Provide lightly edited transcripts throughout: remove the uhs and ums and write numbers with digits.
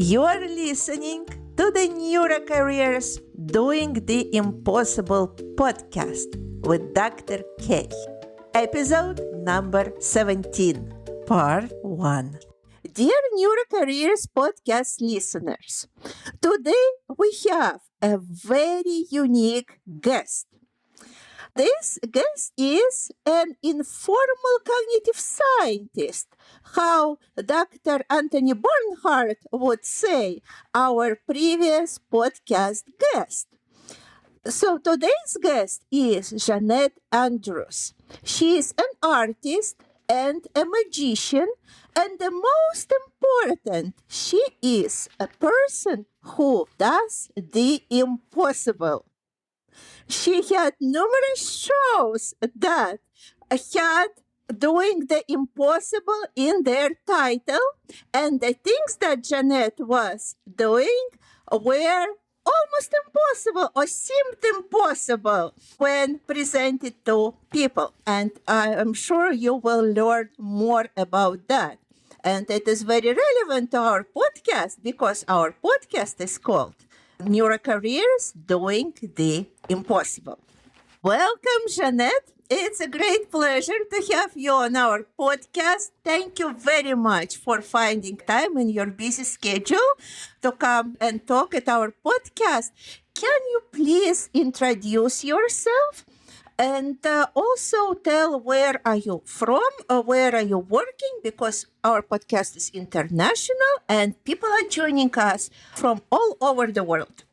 You're listening to the Neurocareers Doing the Impossible podcast with Dr. K. Episode number 17, part 1. Dear Neurocareers podcast listeners, today we have a very unique guest. This guest is an informal cognitive scientist, how Dr. Anthony Bernhardt would say, our previous podcast guest. So today's guest is Jeanette Andrews. She is an artist and a magician, and the most important, she is a person who does the impossible. She had numerous shows that had doing the impossible in their title, and the things that Jeanette was doing were almost impossible or seemed impossible when presented to people. And I am sure you will learn more about that. And it is very relevant to our podcast because our podcast is called Neurocareers Doing the Impossible. Welcome, Jeanette. It's a great pleasure to have you on our podcast. Thank you very much for finding time in your busy schedule to come and talk at our podcast. Can you please introduce yourself and also tell where are you from or where are you working, because our podcast is international and people are joining us from all over the world.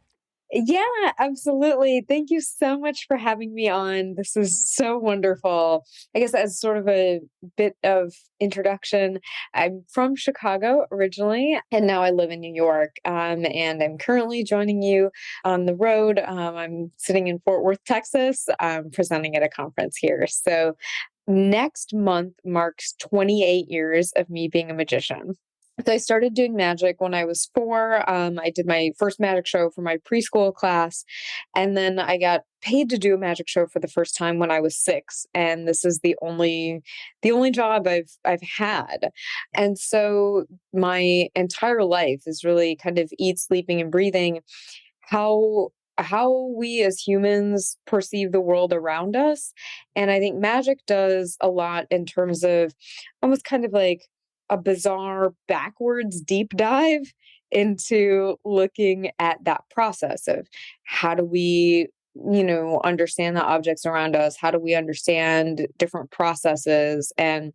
Yeah, absolutely. Thank you so much for having me on. This is so wonderful. I guess as sort of a bit of introduction, I'm from Chicago originally, and now I live in New York. And I'm currently joining you on the road. I'm sitting in Fort Worth, Texas, presenting at a conference here. So next month marks 28 years of me being a magician. So I started doing magic when I was 4. I did my first magic show for my preschool class, and then I got paid to do a magic show for the first time when I was 6. And this is the only job I've had. And so my entire life is really kind of eat, sleeping, and breathing how we as humans perceive the world around us. And I think magic does a lot in terms of almost kind of like a bizarre backwards deep dive into looking at that process of how do we, understand the objects around us? How do we understand different processes and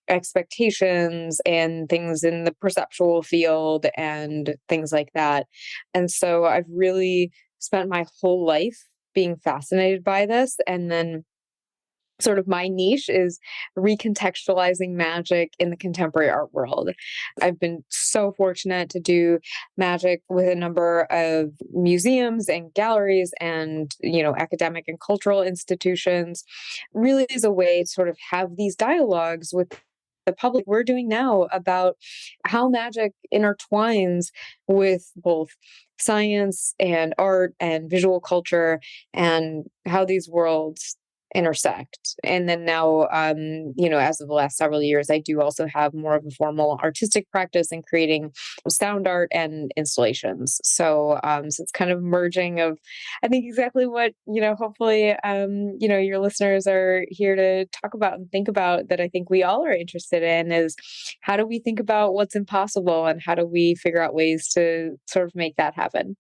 expectations and things in the perceptual field and things like that? And so I've really spent my whole life being fascinated by this. And then sort of my niche is recontextualizing magic in the contemporary art world. I've been so fortunate to do magic with a number of museums and galleries and, academic and cultural institutions, really as a way to sort of have these dialogues with the public we're doing now about how magic intertwines with both science and art and visual culture and how these worlds intersect. And then now, as of the last several years, I do also have more of a formal artistic practice in creating sound art and installations. So it's kind of merging of, I think, exactly what, hopefully, your listeners are here to talk about and think about, that I think we all are interested in, is how do we think about what's impossible and how do we figure out ways to sort of make that happen?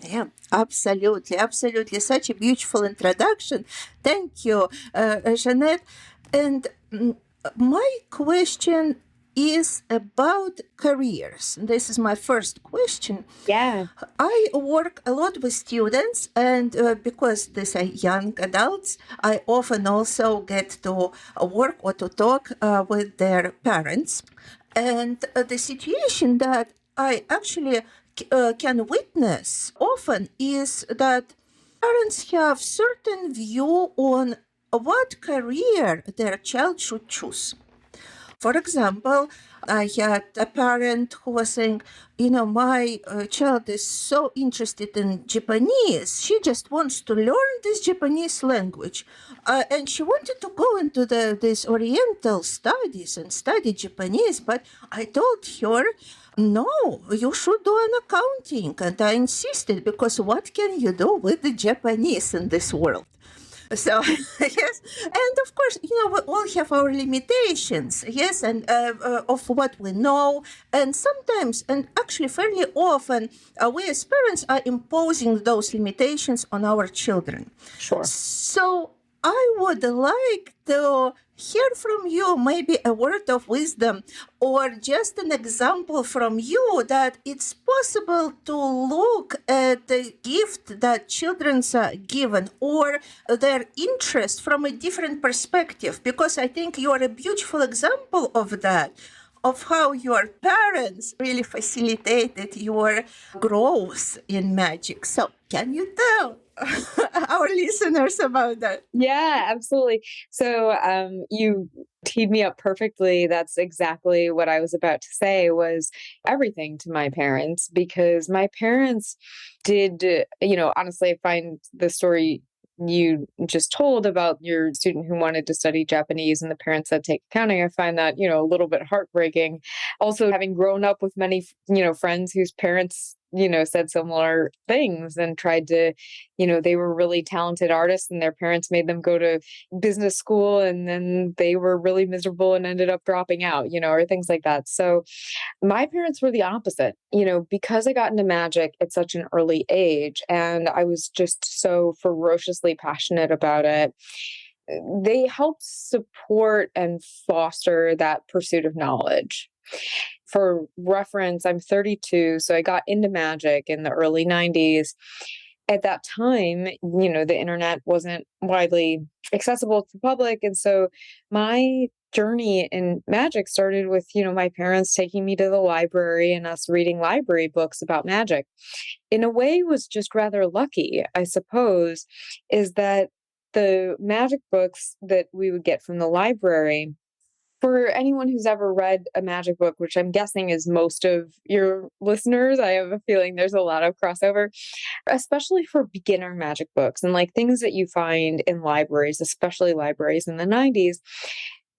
Yeah, absolutely, absolutely. Such a beautiful introduction. Thank you, Jeanette. And my question is about careers. This is my first question. Yeah. I work a lot with students, and because these are young adults, I often also get to work or to talk with their parents. And the situation that I actually can witness often is that parents have certain view on what career their child should choose. For example, I had a parent who was saying, my child is so interested in Japanese. She just wants to learn this Japanese language. And she wanted to go into these Oriental studies and study Japanese. But I told her, no, you should do an accounting. And I insisted, because what can you do with the Japanese in this world? So, yes, and of course, we all have our limitations, yes, and of what we know. And sometimes, and actually fairly often, we as parents are imposing those limitations on our children. Sure. So I would like to hear from you maybe a word of wisdom or just an example from you that it's possible to look at the gift that children are given or their interest from a different perspective, because I think you are a beautiful example of that, of how your parents really facilitated your growth in magic. So can you tell our listeners about that? Yeah, absolutely. So you teed me up perfectly. That's exactly what I was about to say, was everything to my parents, because my parents did, honestly, I find the story you just told about your student who wanted to study Japanese and the parents said take accounting, I find that, a little bit heartbreaking. Also, having grown up with many, friends whose parents, said similar things and tried to, they were really talented artists and their parents made them go to business school and then they were really miserable and ended up dropping out, or things like that. So my parents were the opposite, because I got into magic at such an early age and I was just so ferociously passionate about it. They helped support and foster that pursuit of knowledge. For reference, I'm 32, so I got into magic in the early 90s. At that time, the internet wasn't widely accessible to the public. And so my journey in magic started with, my parents taking me to the library and us reading library books about magic. In a way, was just rather lucky, I suppose, is that the magic books that we would get from the library, for anyone who's ever read a magic book, which I'm guessing is most of your listeners, I have a feeling there's a lot of crossover, especially for beginner magic books and like things that you find in libraries, especially libraries in the 90s.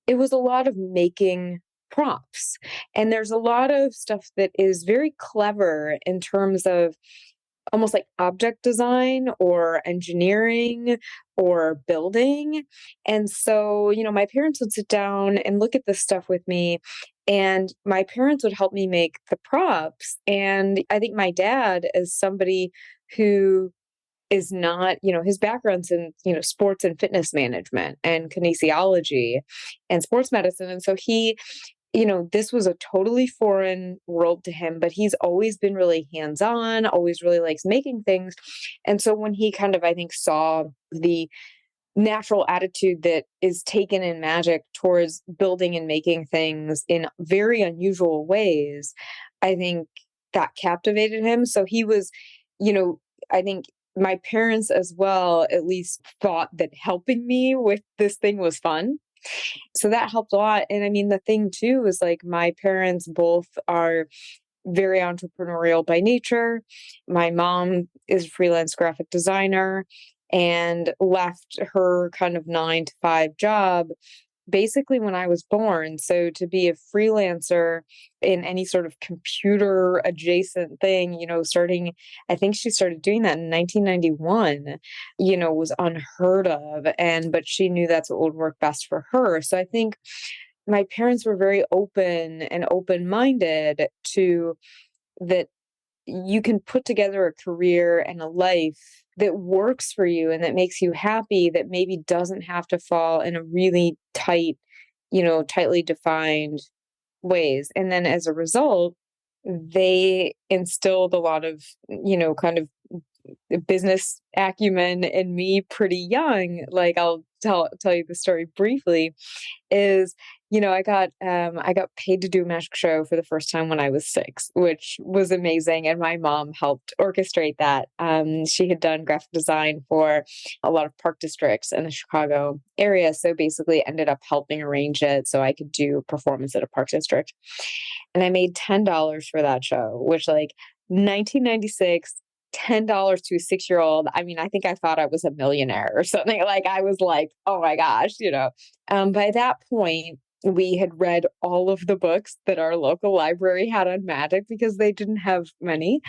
It was a lot of making props. And there's a lot of stuff that is very clever in terms of almost like object design or engineering or building. And so, my parents would sit down and look at this stuff with me, and my parents would help me make the props. And I think my dad, as somebody who is not, his background's in, sports and fitness management and kinesiology and sports medicine. And so he, this was a totally foreign world to him, but he's always been really hands-on, always really likes making things. And so when he kind of, I think, saw the natural attitude that is taken in magic towards building and making things in very unusual ways, I think that captivated him. So he was, I think my parents as well, at least thought that helping me with this thing was fun. So that helped a lot. And I mean, the thing too is like my parents both are very entrepreneurial by nature. My mom is a freelance graphic designer and left her kind of 9 to 5 job basically when I was born. So to be a freelancer in any sort of computer adjacent thing, starting, I think she started doing that in 1991, was unheard of. But she knew that's what would work best for her. So I think my parents were very open and open-minded to that you can put together a career and a life that works for you and that makes you happy, that maybe doesn't have to fall in a really tight, tightly defined ways. And then as a result, they instilled a lot of, kind of business acumen in me pretty young. Like I'll tell you the story briefly is, I got paid to do a magic show for the first time when I was 6, which was amazing. And my mom helped orchestrate that. She had done graphic design for a lot of park districts in the Chicago area. So basically ended up helping arrange it so I could do performance at a park district. And I made $10 for that show, which, like, 1996, $10 to a 6-year-old. I mean, I think I thought I was a millionaire or something. Like, I was like, oh my gosh. By that point, we had read all of the books that our local library had on magic because they didn't have many.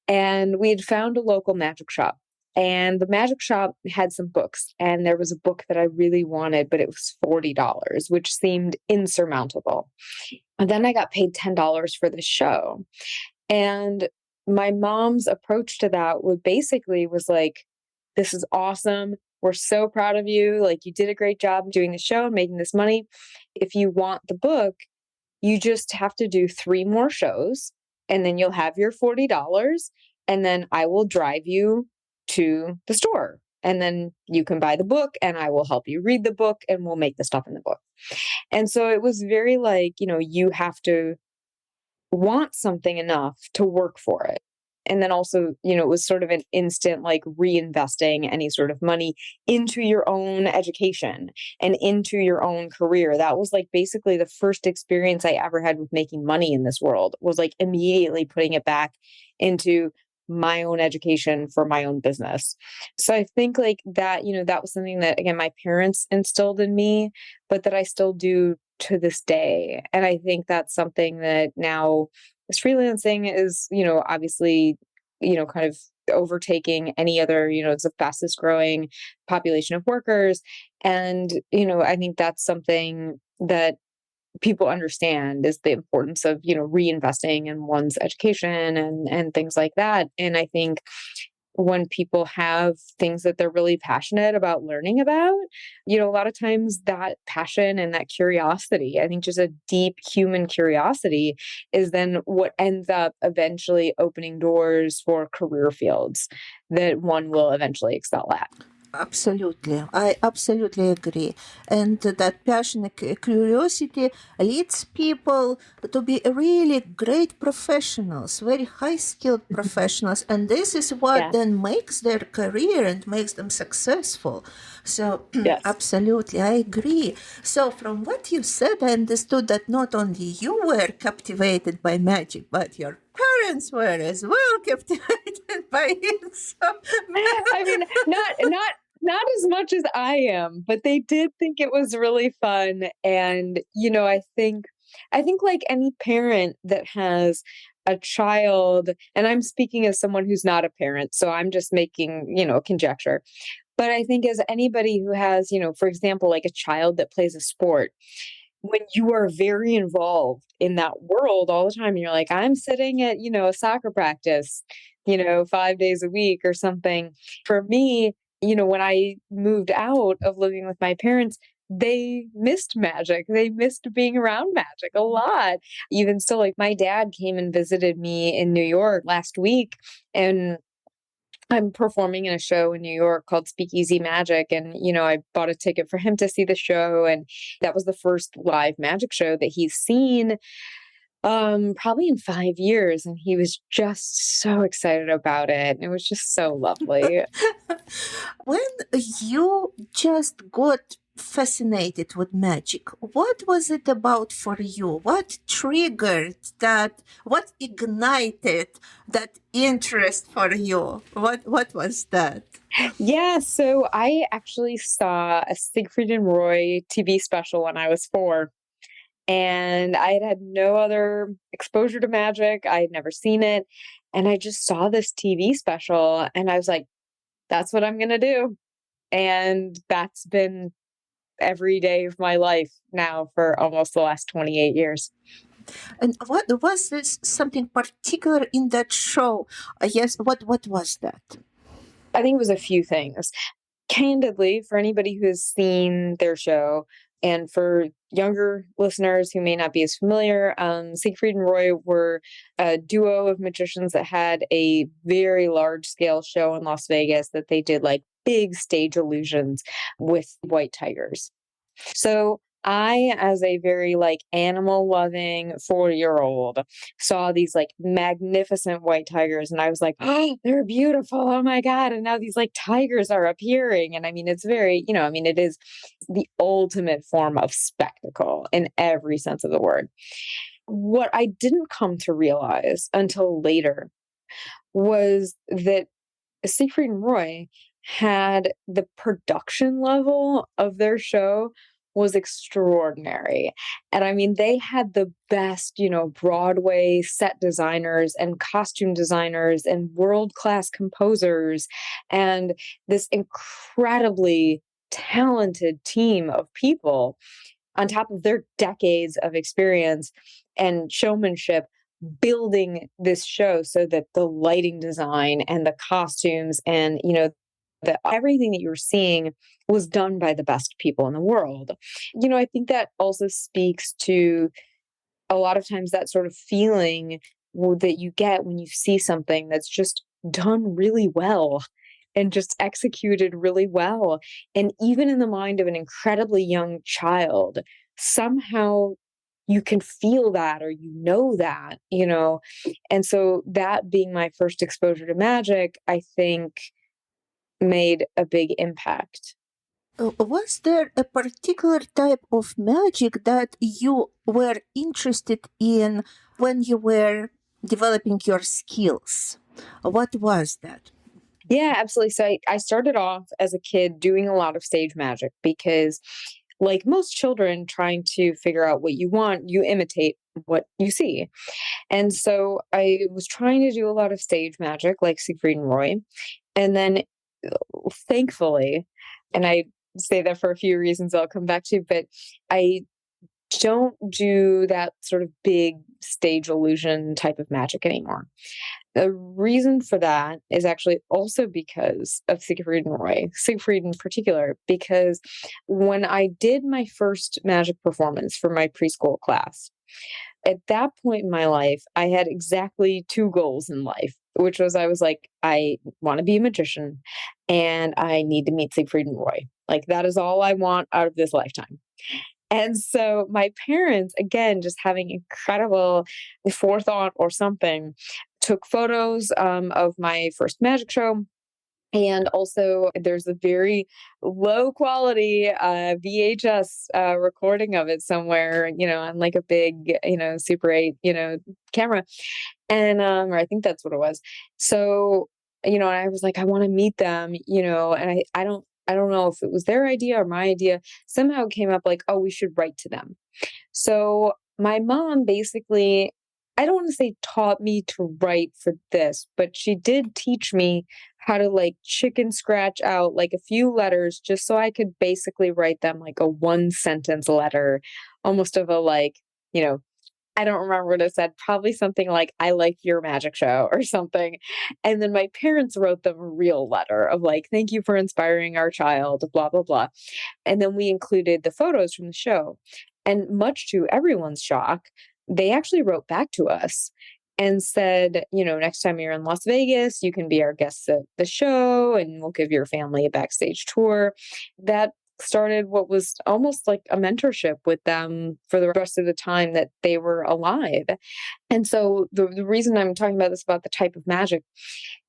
And we had found a local magic shop. And the magic shop had some books. And there was a book that I really wanted, but it was $40, which seemed insurmountable. And then I got paid $10 for the show. And my mom's approach to that was like, this is awesome. We're so proud of you. Like, you did a great job doing the show and making this money. If you want the book, you just have to do 3 more shows and then you'll have your $40 and then I will drive you to the store. And then you can buy the book and I will help you read the book and we'll make the stuff in the book. And so it was very like, you have to want something enough to work for it. And then also, it was sort of an instant like reinvesting any sort of money into your own education and into your own career. That was like basically the first experience I ever had with making money in this world, was like immediately putting it back into my own education for my own business. So I think like that, that was something that, again, my parents instilled in me, but that I still do to this day. And I think that's something that now as freelancing is, obviously, kind of overtaking any other, it's the fastest growing population of workers. And, I think that's something that people understand is the importance of, reinvesting in one's education and things like that. And I think when people have things that they're really passionate about learning about, a lot of times that passion and that curiosity, I think just a deep human curiosity, is then what ends up eventually opening doors for career fields that one will eventually excel at. Absolutely. I absolutely agree. And that passion and curiosity leads people to be really great professionals, very high skilled professionals. And this is what Yeah. then makes their career and makes them successful. So, Yes. absolutely, I agree. So, from what you said, I understood that not only you were captivated by magic, but your parents were as well captivated by it. So, I mean, not as much as I am, but they did think it was really fun. And, I think like any parent that has a child, and I'm speaking as someone who's not a parent, so I'm just making, conjecture. But I think as anybody who has, for example, like a child that plays a sport, when you are very involved in that world all the time, and you're like, I'm sitting at, a soccer practice, 5 days a week or something. For me, when I moved out of living with my parents, they missed magic. They missed being around magic a lot. Even still, like my dad came and visited me in New York last week, and I'm performing in a show in New York called Speakeasy Magic. And, I bought a ticket for him to see the show. And that was the first live magic show that he's seen probably in 5 years. And he was just so excited about it. And it was just so lovely. when you just got fascinated with magic, what was it about for you? What triggered that? What ignited that interest for you? What was that? Yeah, so I actually saw a Siegfried and Roy TV special when I was 4. And I had had no other exposure to magic. I had never seen it. And I just saw this TV special and I was like, that's what I'm going to do. And that's been every day of my life now for almost the last 28 years. And what was this something particular in that show? Yes, what was that? I think it was a few things. Candidly, for anybody who has seen their show, and for younger listeners who may not be as familiar, Siegfried and Roy were a duo of magicians that had a very large scale show in Las Vegas that they did like big stage illusions with white tigers. So I, as a very like animal loving 4-year-old, saw these like magnificent white tigers and I was like, oh, they're beautiful. Oh my God. And now these like tigers are appearing. And I mean, it's very, it is the ultimate form of spectacle in every sense of the word. What I didn't come to realize until later was that Siegfried and Roy had the production level of their show was extraordinary. And I mean, they had the best, Broadway set designers and costume designers and world-class composers and this incredibly talented team of people on top of their decades of experience and showmanship building this show so that the lighting design and the costumes and everything that you're seeing was done by the best people in the world. I think that also speaks to a lot of times that sort of feeling that you get when you see something that's just done really well and just executed really well. And even in the mind of an incredibly young child, somehow you can feel that or that. And so that being my first exposure to magic, I think made a big impact. Was there a particular type of magic that you were interested in when you were developing your skills? What was that? Yeah, absolutely. So I started off as a kid doing a lot of stage magic because, like most children trying to figure out what you want, you imitate what you see. And so I was trying to do a lot of stage magic, like Siegfried and Roy. And then thankfully, and I say that for a few reasons I'll come back to, but I don't do that sort of big stage illusion type of magic anymore. The reason for that is actually also because of Siegfried and Roy, Siegfried in particular, because when I did my first magic performance for my preschool class, at that point in my life, I had exactly two goals in life, which was I was like, I want to be a magician and I need to meet Siegfried and Roy. Like, that is all I want out of this lifetime. And so my parents, again, just having incredible forethought or something, took photos of my first magic show. And also, there's a very low quality VHS recording of it somewhere, on like a big, Super 8, camera. And, or I think that's what it was. So, and I was like, I want to meet them, and I don't know if it was their idea or my idea. Somehow it came up like, oh, we should write to them. So my mom basically, I don't want to say taught me to write for this, but she did teach me how to like chicken scratch out like a few letters just so I could basically write them like a 1 sentence letter, almost of a like, you know, I don't remember what it said, probably something like, I like your magic show or something. And then my parents wrote them a real letter of like, thank you for inspiring our child, blah, blah, blah. And then we included the photos from the show. And much to everyone's shock, they actually wrote back to us and said, next time you're in Las Vegas, you can be our guests at the show and we'll give your family a backstage tour. That started what was almost like a mentorship with them for the rest of the time that they were alive. And so the reason I'm talking about this, about the type of magic,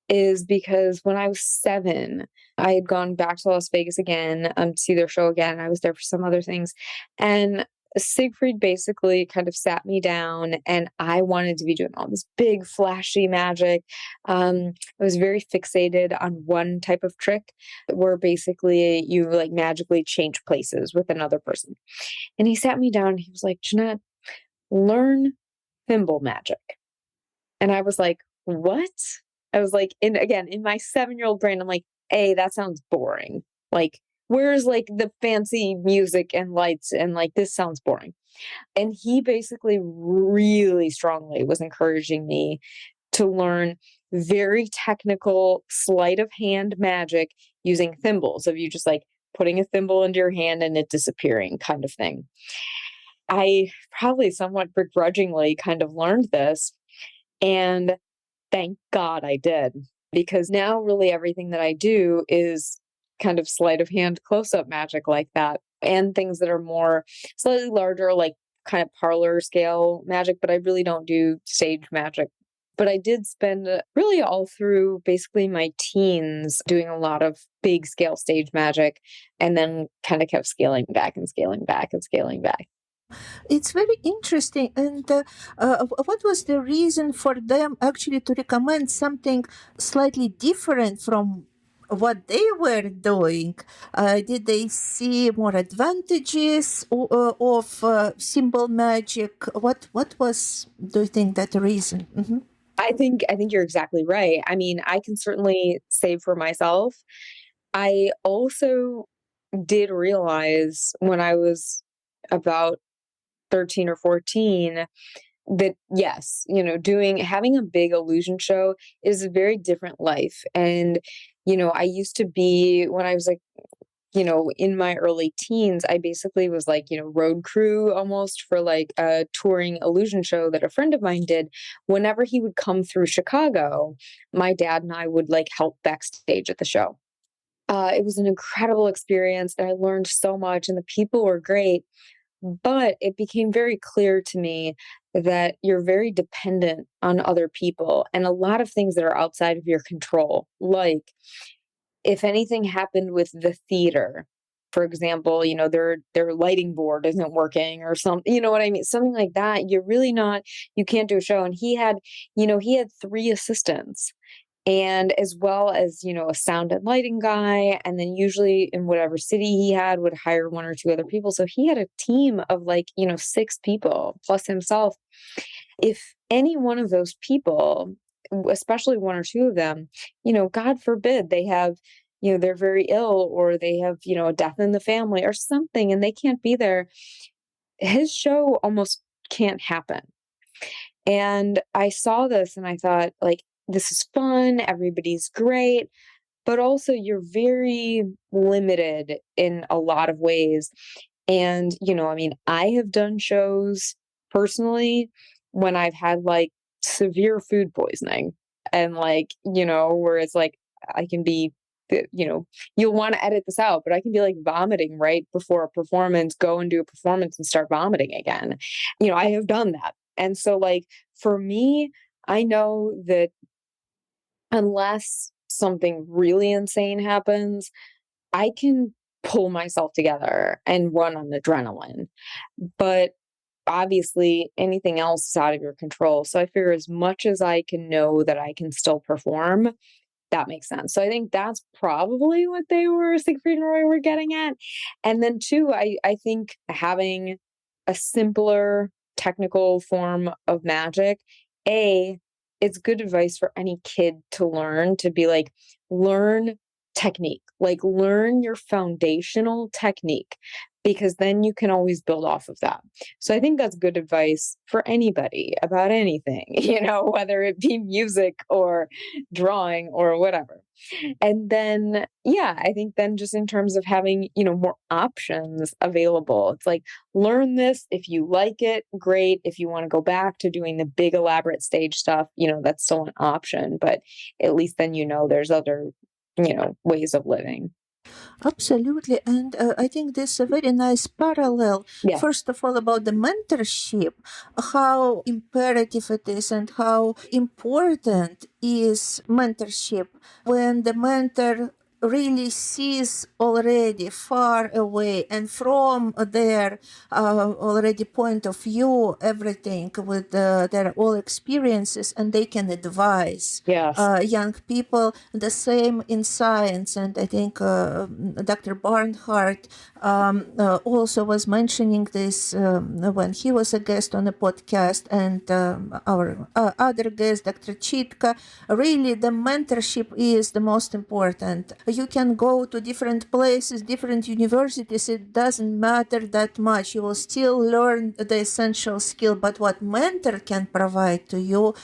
is because when I was 7, I had gone back to Las Vegas again to see their show again. I was there for some other things. And Siegfried basically kind of sat me down and I wanted to be doing all this big flashy magic. I was very fixated on one type of trick where basically you like magically change places with another person. And he sat me down and he was like, Jeanette, learn thimble magic. And I was like, what? I was like, in my 7-year-old brain, I'm like, hey, that sounds boring. Like, where's like the fancy music and lights and like this sounds boring. And he basically really strongly was encouraging me to learn very technical sleight of hand magic using thimbles, of you just like putting a thimble into your hand and it disappearing kind of thing. I probably somewhat begrudgingly kind of learned this, and thank God I did, because now really everything that I do is kind of sleight of hand close up magic like that. and things that are more slightly larger, like kind of parlor scale magic, but I really don't do stage magic. But I did spend really all through basically my teens doing a lot of big scale stage magic and then kind of kept scaling back and scaling back and scaling back. It's very interesting. And what was the reason for them actually to recommend something slightly different from what they were doing? Did they see more advantages of symbol magic? What was, do you think, that reason? Mm-hmm. I think you're exactly right. I mean, I can certainly say for myself, I also did realize when I was about 13 or 14 that yes, having a big illusion show is a very different life. And, I used to be when I was like, in my early teens, I basically was like, road crew almost for like a touring illusion show that a friend of mine did. Whenever he would come through Chicago, my dad and I would like help backstage at the show. It was an incredible experience and I learned so much and the people were great. But it became very clear to me that you're very dependent on other people and a lot of things that are outside of your control. Like if anything happened with the theater, for example, their lighting board isn't working or something, you know what I mean? Something like that. You can't do a show. And he had 3 assistants and as well as a sound and lighting guy, and then usually in whatever city he had would hire 1 or 2 other people, so he had a team of like 6 people plus himself. If any one of those people, especially 1 or 2 of them, god forbid they have, they're very ill or they have a death in the family or something and they can't be there, his show almost can't happen. And I saw this and I thought, like, this is fun, everybody's great, but also you're very limited in a lot of ways. And, I mean, I have done shows personally when I've had like severe food poisoning and like, where it's like I can be, you'll want to edit this out, but I can be like vomiting right before a performance, go and do a performance and start vomiting again. I have done that. And so, like, for me, I know that unless something really insane happens, I can pull myself together and run on adrenaline. But obviously, anything else is out of your control. So I figure as much as I can know that I can still perform, that makes sense. So I think that's probably what Siegfried and Roy were getting at. And then two, I think having a simpler technical form of magic, it's good advice for any kid to learn, to be like, learn technique, like learn your foundational technique, because then you can always build off of that. So I think that's good advice for anybody about anything, whether it be music or drawing or whatever. And then, yeah, I think then just in terms of having, more options available, it's like, learn this. If you like it, great. If you want to go back to doing the big elaborate stage stuff, that's still an option, but at least then, there's other, ways of living. Absolutely. And I think this is a very nice parallel. Yeah. First of all, about the mentorship, how imperative it is and how important is mentorship when the mentor really sees already far away and from their already point of view everything with their all experiences, and they can advise Yes. young people. The same in science, and I think Dr. Barnhart also was mentioning this when he was a guest on a podcast, and our other guest, Dr. Chitka. Really, the mentorship is the most important. You can go to different places, different universities, it doesn't matter that much. You will still learn the essential skill, but what mentor can provide to you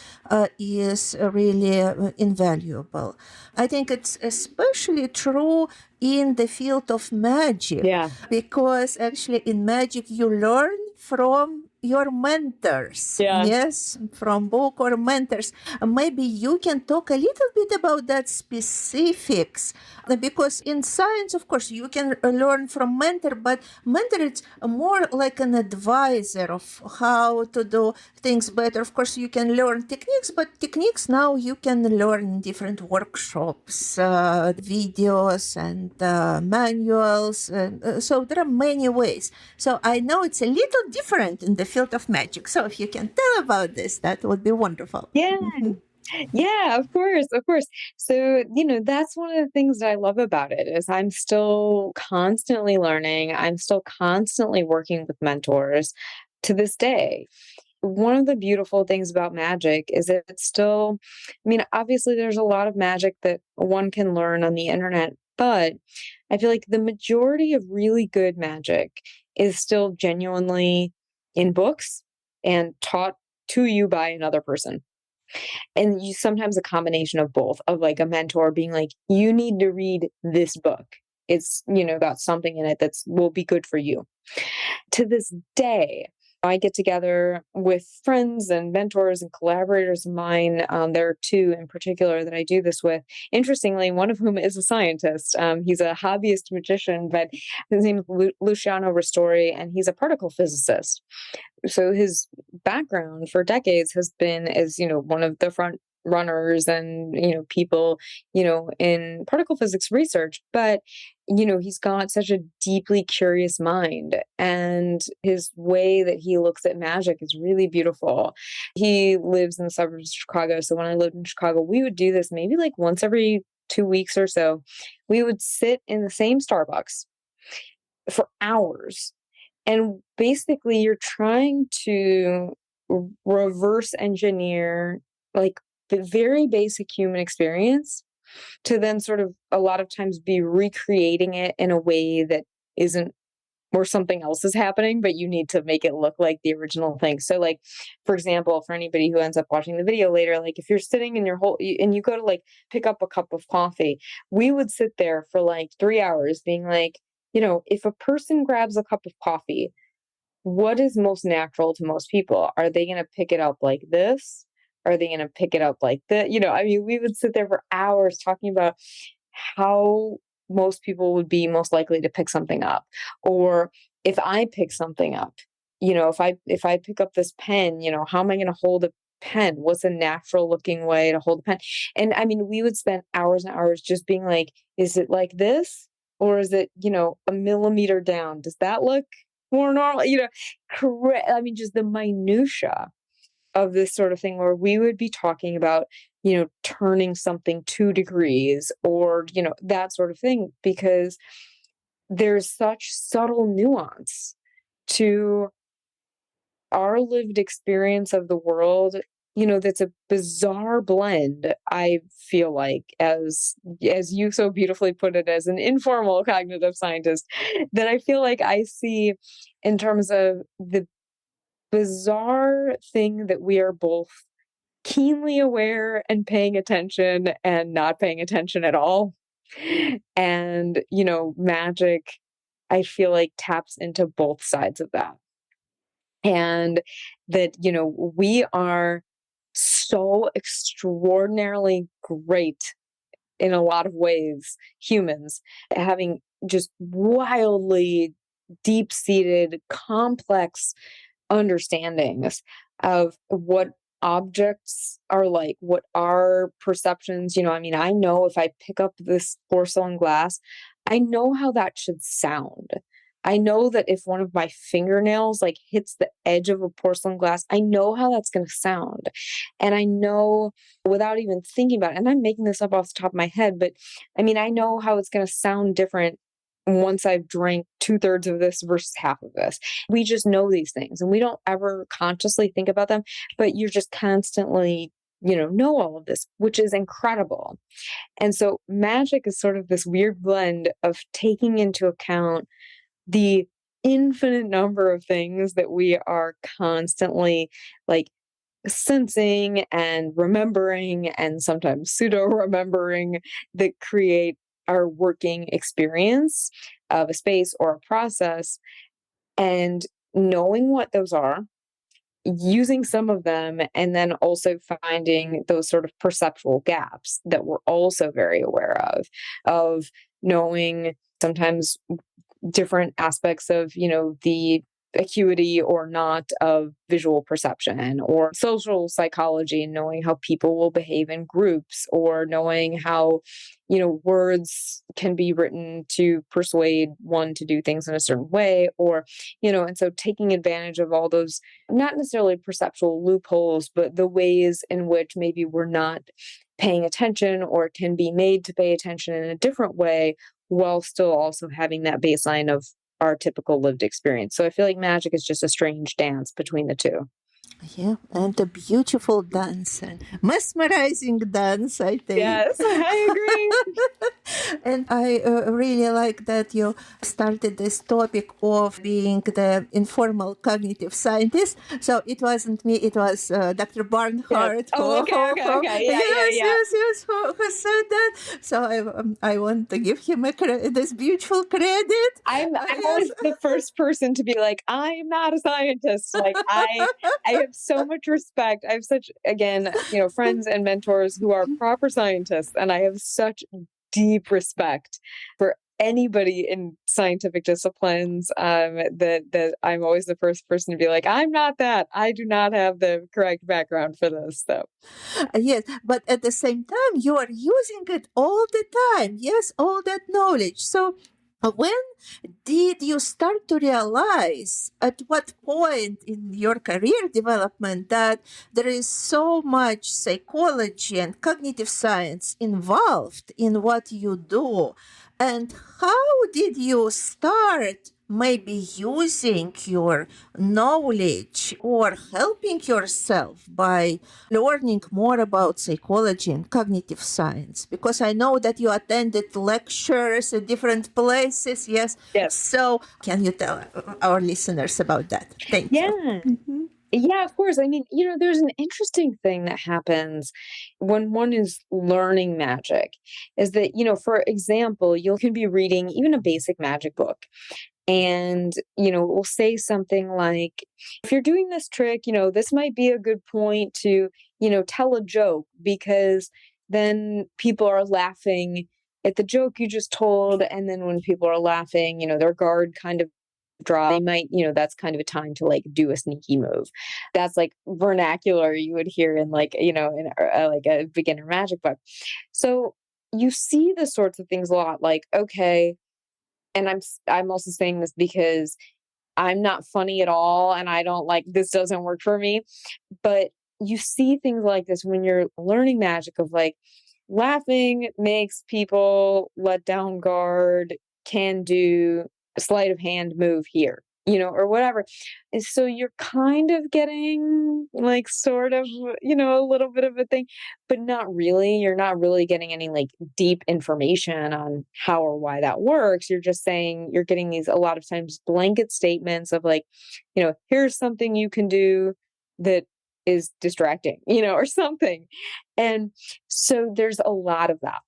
is really invaluable. I think it's especially true in the field of magic. Yeah. Because actually in magic you learn from your mentors. Yeah. Yes, from book or mentors. Maybe you can talk a little bit about that specifics, because in science, of course, you can learn from mentor, but mentor is more like an advisor of how to do things better. Of course, you can learn techniques, but techniques now you can learn in different workshops, videos, and manuals. So there are many ways. So I know it's a little different in the field of magic. So if you can tell about this, that would be wonderful. Yeah. Yeah, of course, of course. So, that's one of the things that I love about it is I'm still constantly learning. I'm still constantly working with mentors to this day. One of the beautiful things about magic is that it's still, obviously there's a lot of magic that one can learn on the internet, but I feel like the majority of really good magic is still genuinely in books and taught to you by another person. And you sometimes a combination of both, of like a mentor being like, you need to read this book. It's, got something in it that's will be good for you. To this day, I get together with friends and mentors and collaborators of mine. There are two in particular that I do this with. Interestingly, one of whom is a scientist. He's a hobbyist magician, but his name is Luciano Ristori, and he's a particle physicist. So his background for decades has been as, one of the front runners and, people, in particle physics research. But, he's got such a deeply curious mind, and his way that he looks at magic is really beautiful. He lives in the suburbs of Chicago. So when I lived in Chicago, we would do this maybe like once every 2 weeks or so. We would sit in the same Starbucks for hours. And basically, you're trying to reverse engineer like the very basic human experience to then sort of a lot of times be recreating it in a way that isn't where something else is happening, but you need to make it look like the original thing. So, like, for example, for anybody who ends up watching the video later, like if you're sitting in and you go to like pick up a cup of coffee, we would sit there for like 3 hours being like, if a person grabs a cup of coffee, what is most natural to most people? Are they going to pick it up like this? Are they going to pick it up like that? We would sit there for hours talking about how most people would be most likely to pick something up. Or if I pick something up, if I pick up this pen, how am I going to hold a pen? What's a natural looking way to hold a pen? And we would spend hours and hours just being like, is it like this? Or is it, a millimeter down? Does that look more normal? Correct. Just the minutia of this sort of thing where we would be talking about, turning something 2 degrees or, that sort of thing, because there's such subtle nuance to our lived experience of the world, that's a bizarre blend, I feel like, as you so beautifully put it, as an informal cognitive scientist, that I feel like I see in terms of the bizarre thing that we are both keenly aware and paying attention and not paying attention at all. And, magic, I feel like taps into both sides of that. And that, we are so extraordinarily great in a lot of ways, humans, having just wildly deep seated, complex understandings of what objects are like, what our perceptions, I know if I pick up this porcelain glass, I know how that should sound. I know that if one of my fingernails like hits the edge of a porcelain glass, I know how that's going to sound. And I know without even thinking about it, and I'm making this up off the top of my head, but I know how it's going to sound different once I've drank 2/3 of this versus half of this. We just know these things and we don't ever consciously think about them, but you're just constantly, know all of this, which is incredible. And so magic is sort of this weird blend of taking into account the infinite number of things that we are constantly like sensing and remembering and sometimes pseudo remembering that create our working experience of a space or a process, and knowing what those are using some of them and then also finding those sort of perceptual gaps that we're also very aware of knowing sometimes different aspects of, the acuity or not of visual perception or social psychology, knowing how people will behave in groups or knowing how, words can be written to persuade one to do things in a certain way or, and so taking advantage of all those, not necessarily perceptual loopholes, but the ways in which maybe we're not paying attention or can be made to pay attention in a different way while still also having that baseline of our typical lived experience. So I feel like magic is just a strange dance between the two. Yeah, and a beautiful dance and mesmerizing dance, I think. Yes, I agree. And I really like that you started this topic of being the informal cognitive scientist. So it wasn't me, it was Dr. Yes. Barnhart Oh, okay, okay, okay. Yeah, yeah, yeah. yes, who said that. So I want to give him this beautiful credit. I'm Yes. always the first person to be like, I'm not a scientist. Like I have so much respect. I have such, again, friends and mentors who are proper scientists, and I have such deep respect for anybody in scientific disciplines. That I'm always the first person to be like, I'm not that. I do not have the correct background for this stuff. Yes, but at the same time, you are using it all the time. Yes, all that knowledge. So, when did you start to realize at what point in your career development that there is so much psychology and cognitive science involved in what you do? And how did you start maybe using your knowledge or helping yourself by learning more about psychology and cognitive science? Because I know that you attended lectures at different places. Yes. Yes. So, can you tell our listeners about that? Thank you. Yeah. Yeah, of course. I mean, there's an interesting thing that happens when one is learning magic is that, for example, you can be reading even a basic magic book and, it will say something like, if you're doing this trick, this might be a good point to, tell a joke because then people are laughing at the joke you just told. And then when people are laughing, their guard kind of draw, they might, that's kind of a time to like do a sneaky move. That's like vernacular you would hear in like, in like a beginner magic book. So you see the sorts of things a lot like, okay, and I'm also saying this because I'm not funny at all and I don't like this doesn't work for me, but you see things like this when you're learning magic of like laughing makes people let down guard, can do a sleight of hand move here, or whatever. And so you're kind of getting like sort of, a little bit of a thing, but not really. You're not really getting any like deep information on how or why that works. You're just saying you're getting these a lot of times blanket statements of like, here's something you can do that is distracting, or something. And so there's a lot of that.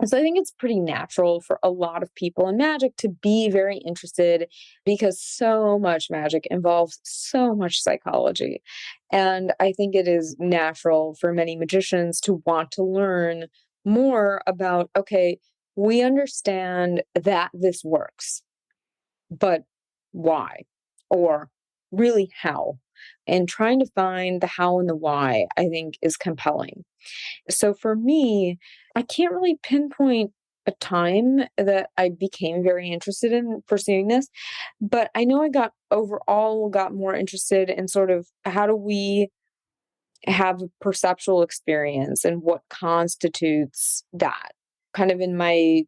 And so I think it's pretty natural for a lot of people in magic to be very interested because so much magic involves so much psychology. And I think it is natural for many magicians to want to learn more about, okay, we understand that this works, but why? Or really how? And trying to find the how and the why, I think, is compelling. So for me, I can't really pinpoint a time that I became very interested in pursuing this, but I know I got more interested in sort of how do we have a perceptual experience and what constitutes that. Kind of in my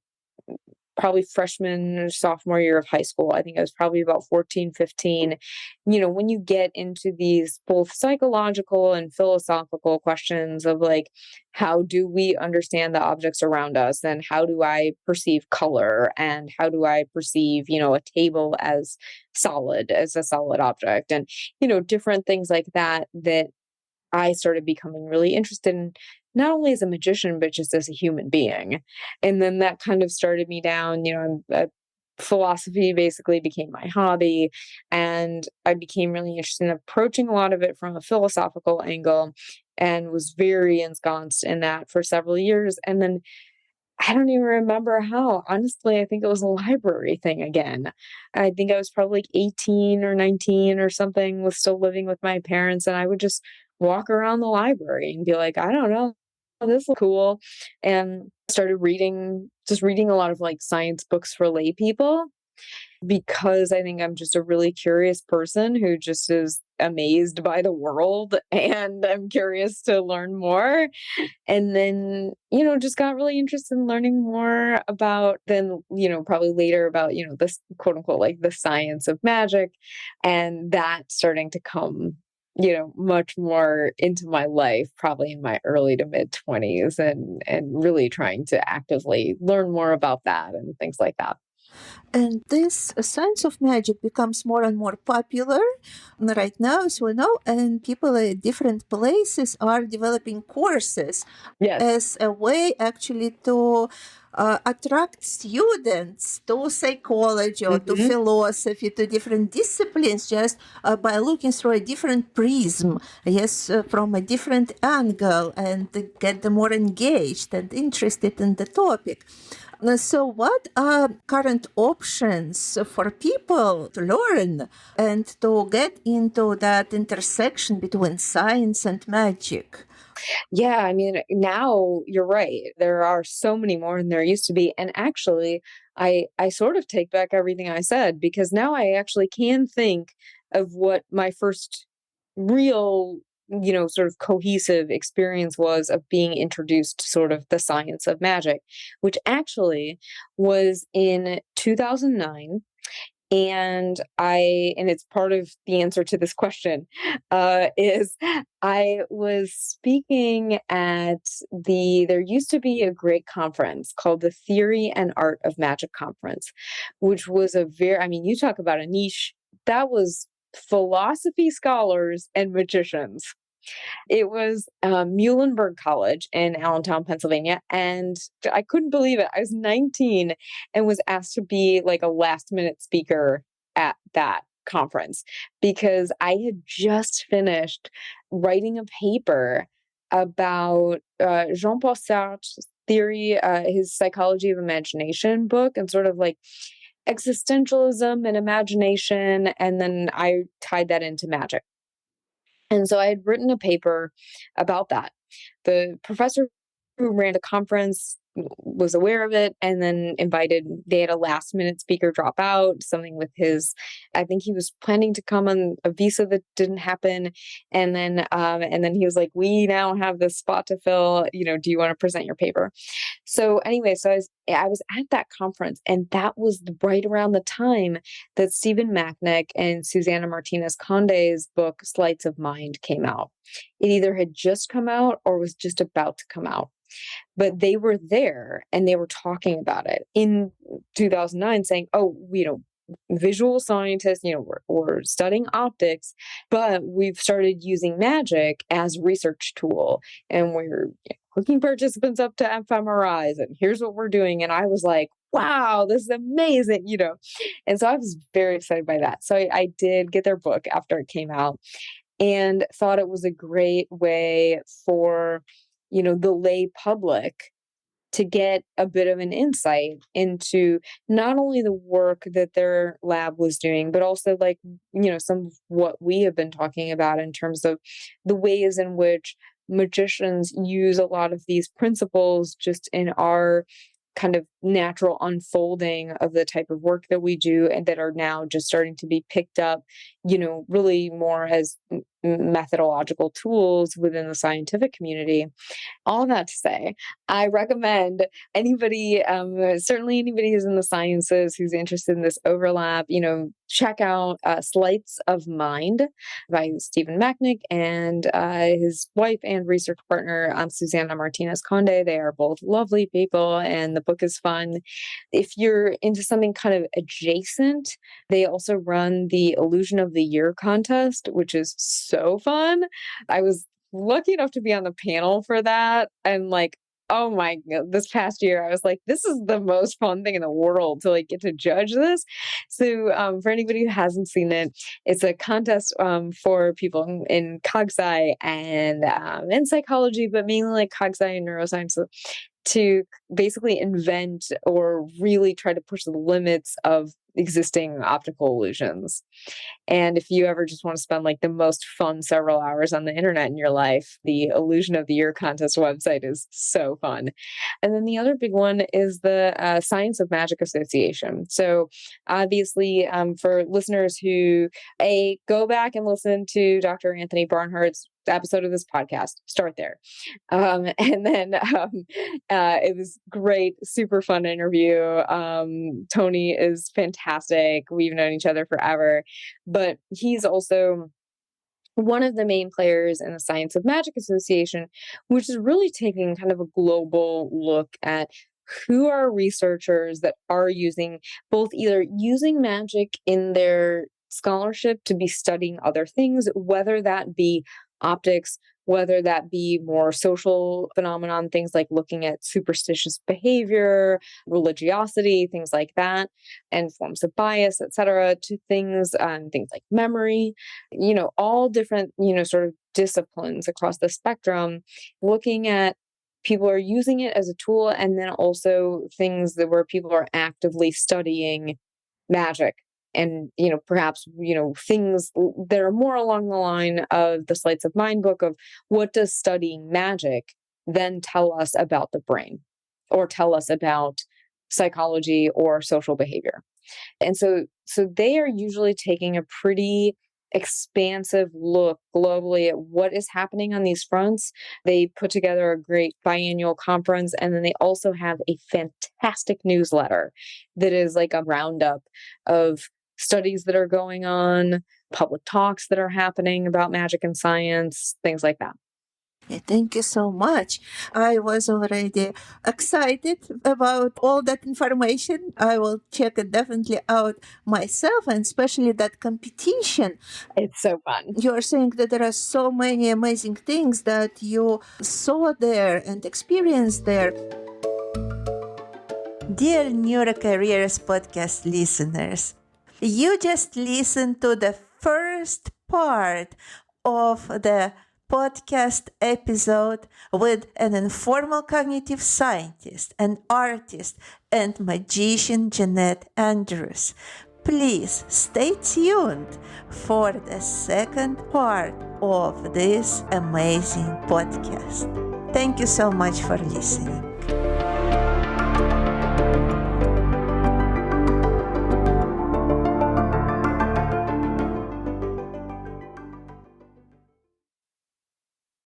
probably freshman or sophomore year of high school. I think I was probably about 14, 15. When you get into these both psychological and philosophical questions of like, how do we understand the objects around us? And how do I perceive color? And how do I perceive, a table as a solid object? And, different things like that, that I started becoming really interested in not only as a magician, but just as a human being. And then that kind of started me down, I'm philosophy basically became my hobby, and I became really interested in approaching a lot of it from a philosophical angle and was very ensconced in that for several years. And then I don't even remember how. Honestly, I think it was a library thing again. I think I was probably like 18 or 19 or something, was still living with my parents, and I would just walk around the library and be like, I don't know, this looks cool. And started reading, just reading a lot of like science books for lay people because I think I'm just a really curious person who just is amazed by the world and I'm curious to learn more. And then, just got really interested in learning more about then, probably later about, this quote unquote like the science of magic and that starting to come, much more into my life, probably in my early to mid 20s and really trying to actively learn more about that and things like that. And this science of magic becomes more and more popular right now, as we know, and people at different places are developing courses Yes. as a way actually to attract students to psychology or to Mhm. philosophy, to different disciplines, just by looking through a different prism, yes, from a different angle, and to get them more engaged and interested in the topic. So, what are current options for people to learn and to get into that intersection between science and magic? Yeah, I mean, now you're right. There are so many more than there used to be. And actually, I sort of take back everything I said because now I actually can think of what my first real, sort of cohesive experience was of being introduced to sort of the science of magic, which actually was in 2009. And it's part of the answer to this question, is I was speaking at there used to be a great conference called the Theory and Art of Magic Conference, which was I mean, you talk about a niche, that was philosophy scholars and magicians. It was Muhlenberg College in Allentown, Pennsylvania, and I couldn't believe it. I was 19 and was asked to be like a last minute speaker at that conference because I had just finished writing a paper about Jean-Paul Sartre's theory, his Psychology of Imagination book, and sort of like existentialism and imagination, and then I tied that into magic. And so I had written a paper about that. The professor who ran the conference was aware of it and then they had a last minute speaker drop out, something with I think he was planning to come on a visa that didn't happen. And then he was like, we now have this spot to fill, do you want to present your paper? So anyway, I was at that conference, and that was right around the time that Stephen Macknick and Susanna Martinez Conde's book Sleights of Mind came out. It either had just come out or was just about to come out. But they were there and they were talking about it in 2009, saying, oh, visual scientists, we're studying optics, but we've started using magic as a research tool, and we're hooking participants up to fMRIs, and here's what we're doing. And I was like, wow, this is amazing, And so I was very excited by that. So I did get their book after it came out and thought it was a great way for, the lay public to get a bit of an insight into not only the work that their lab was doing, but also like, some of what we have been talking about in terms of the ways in which magicians use a lot of these principles just in our kind of natural unfolding of the type of work that we do and that are now just starting to be picked up, really more as methodological tools within the scientific community. All that to say, I recommend anybody, certainly anybody who's in the sciences, who's interested in this overlap, check out Sleights of Mind by Stephen Macknick and his wife and research partner, Susanna Martinez Conde. They are both lovely people, and the book is fun. If you're into something kind of adjacent, they also run the Illusion of the Year contest, which is so fun. I was lucky enough to be on the panel for that. And like, Oh my god, this past year, I was like, "This is the most fun thing in the world to, like, get to judge this." So, for anybody who hasn't seen it, it's a contest, for people in cog sci and, in psychology, but mainly, like, cog sci and neuroscience, to basically invent or really try to push the limits of existing optical illusions. And if you ever just want to spend like the most fun several hours on the internet in your life, the Illusion of the Year contest website is so fun. And then the other big one is the Science of Magic Association. So obviously, for listeners who go back and listen to Dr. Anthony Barnhart's episode of this podcast, start there. And then it was great, super fun interview. Tony is fantastic. We've known each other forever, but he's also one of the main players in the Science of Magic Association, which is really taking kind of a global look at who are researchers that are using both either using magic in their scholarship to be studying other things, whether that be optics, whether that be more social phenomenon, things like looking at superstitious behavior, religiosity, things like that, and forms of bias, etc., to things like memory, all different, sort of disciplines across the spectrum, looking at people are using it as a tool, and then also things where people are actively studying magic and perhaps things that are more along the line of the Sleights of Mind book of what does studying magic then tell us about the brain or tell us about psychology or social behavior. And so they are usually taking a pretty expansive look globally at what is happening on these fronts. They put together a great biannual conference, and then they also have a fantastic newsletter that is like a roundup of studies that are going on, public talks that are happening about magic and science, things like that. Thank you so much. I was already excited about all that information. I will check it definitely out myself, and especially that competition. It's so fun. You're saying that there are so many amazing things that you saw there and experienced there. Dear Neurocareers podcast listeners, you just listened to the first part of the podcast episode with an informal cognitive scientist, an artist, and magician, Jeanette Andrews. Please stay tuned for the second part of this amazing podcast. Thank you so much for listening.